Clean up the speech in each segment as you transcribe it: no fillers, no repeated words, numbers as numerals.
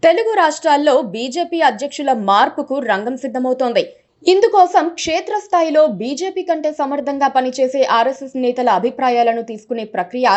తెలుగు రాష్ట్రాల్లో బీజేపీ అధ్యక్షుల మార్పుకు రంగం సిద్ధమవుతోంది. ఇందుకోసం క్షేత్రస్థాయిలో బీజేపీ కంటే సమర్థంగా పనిచేసే ఆర్ఎస్ఎస్ నేతల అభిప్రాయాలను తీసుకునే ప్రక్రియ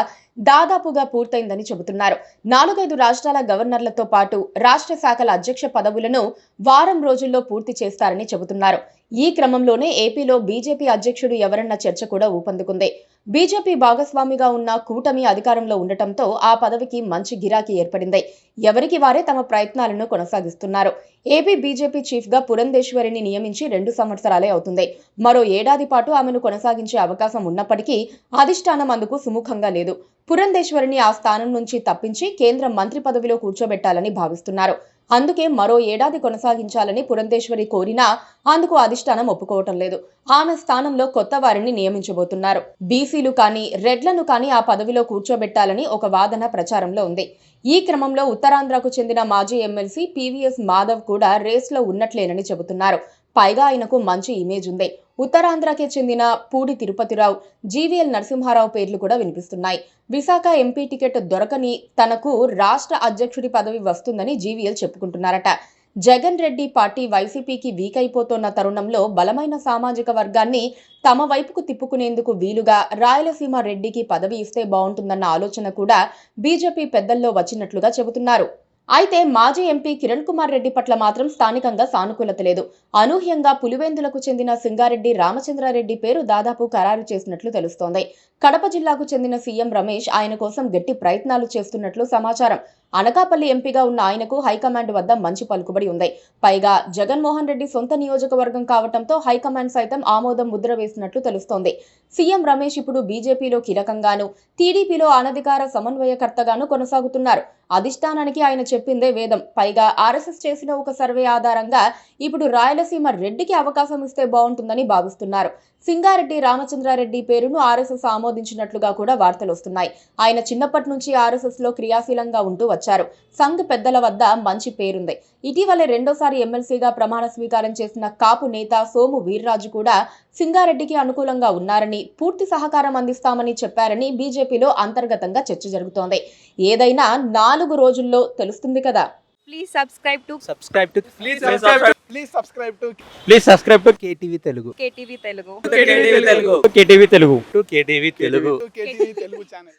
దాదాపుగా పూర్తయిందని చెబుతున్నారు. 4-5 రాష్ట్రాల గవర్నర్లతో పాటు రాష్ట్ర శాఖల అధ్యక్ష పదవులను వారం రోజుల్లో పూర్తి చేస్తారని చెబుతున్నారు. ఈ క్రమంలోనే ఏపీలో బీజేపీ అధ్యక్షుడు ఎవరన్న చర్చ కూడా ఊపందుకుంది. బీజేపీ భాగస్వామిగా ఉన్న కూటమి అధికారంలో ఉండటంతో ఆ పదవికి మంచి గిరాకీ ఏర్పడింది. ఎవరికి వారే తమ ప్రయత్నాలను కొనసాగిస్తున్నారు. ఏపీ బీజేపీ చీఫ్ గా పురంధేశ్వరిని నియమించి 2 సంవత్సరాలే అవుతుంది. మరో ఏడాది పాటు ఆమెను కొనసాగించే అవకాశం ఉన్నప్పటికీ అధిష్టానం అందుకు సుముఖంగా లేదు. పురంధేశ్వరిని ఆ స్థానం నుంచి తప్పించి కేంద్ర మంత్రి పదవిలో కూర్చోబెట్టాలని భావిస్తున్నారు. అందుకే మరో ఏడాది కొనసాగించాలని పురంధేశ్వరి కోరినా అందుకు అధిష్టానం ఒప్పుకోవటం లేదు. ఆమె స్థానంలో కొత్త వారిని నియమించబోతున్నారు. బీసీలు కానీ రెడ్లను కానీ ఆ పదవిలో కూర్చోబెట్టాలని ఒక వాదన ప్రచారంలో ఉంది. ఈ క్రమంలో ఉత్తరాంధ్రకు చెందిన మాజీ ఎమ్మెల్సీ పీవీఎస్ మాధవ్ కూడా రేస్లో ఉన్నట్లేనని చెబుతున్నారు. పైగా ఆయనకు మంచి ఇమేజ్ ఉంది. ఉత్తరాంధ్రకే చెందిన పూడి తిరుపతిరావు, జీవీఎల్ నరసింహారావు పేర్లు కూడా వినిపిస్తున్నాయి. విశాఖ ఎంపీ టికెట్ దొరకని తనకు రాష్ట్ర అధ్యక్షుడి పదవి వస్తుందని జీవీఎల్ చెప్పుకుంటున్నారట. జగన్ రెడ్డి పార్టీ వైసీపీకి వీక్ అయిపోతున్న తరుణంలో బలమైన సామాజిక వర్గాన్ని తమ వైపుకు తిప్పుకునేందుకు వీలుగా రాయలసీమ రెడ్డికి పదవి ఇస్తే బాగుంటుందన్న ఆలోచన కూడా బీజేపీ పెద్దల్లో వచ్చినట్లుగా చెబుతున్నారు. అయితే మాజీ ఎంపీ కిరణ్ కుమార్ రెడ్డి పట్ల మాత్రం స్థానికంగా సానుకూలత లేదు. అనూహ్యంగా పులివెందులకు చెందిన సింగారెడ్డి రామచంద్రారెడ్డి పేరు దాదాపు ఖరారు చేసినట్లు తెలుస్తోంది. కడప జిల్లాకు చెందిన సీఎం రమేష్ ఆయన కోసం గట్టి ప్రయత్నాలు చేస్తున్నట్లు సమాచారం. అనకాపల్లి ఎంపీగా ఉన్న ఆయనకు హైకమాండ్ వద్ద మంచి పలుకుబడి ఉంది. పైగా జగన్మోహన్ రెడ్డి సొంత నియోజకవర్గం కావడంతో హైకమాండ్ సైతం ఆమోదం ముద్ర వేసినట్లు తెలుస్తోంది. సీఎం రమేష్ ఇప్పుడు బీజేపీలో కీలకంగాను, టీడీపీలో అనధికార సమన్వయకర్తగాను కొనసాగుతున్నారు. అధిష్టానానికి ఆయన చెప్పిందే వేదం. పైగా ఆర్ఎస్ఎస్ చేసిన ఒక సర్వే ఆధారంగా ఇప్పుడు రాయలసీమ రెడ్డికి అవకాశం ఇస్తే బాగుంటుందని భావిస్తున్నారు. సింగారెడ్డి రామచంద్రారెడ్డి పేరును ఆర్ఎస్ఎస్ ఆమోదించినట్లుగా కూడా వార్తలు వస్తున్నాయి. ఆయన చిన్నప్పటి నుంచి ఆర్ఎస్ఎస్ లో క్రియాశీలంగా ఉంటూ వచ్చారు. సంఘ్ పెద్దల వద్ద మంచి పేరుంది. ఇటీవలే రెండోసారి ఎమ్మెల్సీగా ప్రమాణ స్వీకారం చేసిన కాపు నేత సోము వీర్రాజు కూడా సింగారెడ్డికి అనుకూలంగా ఉన్నారని, పూర్తి సహకారం అందిస్తామని చెప్పారని బీజేపీలో అంతర్గతంగా చర్చ జరుగుతోంది. ఏదైనా 4 రోజుల్లో తెలుస్తుంది కదా. Please subscribe to KTV Telugu. KTV Telugu. KTV Telugu channel.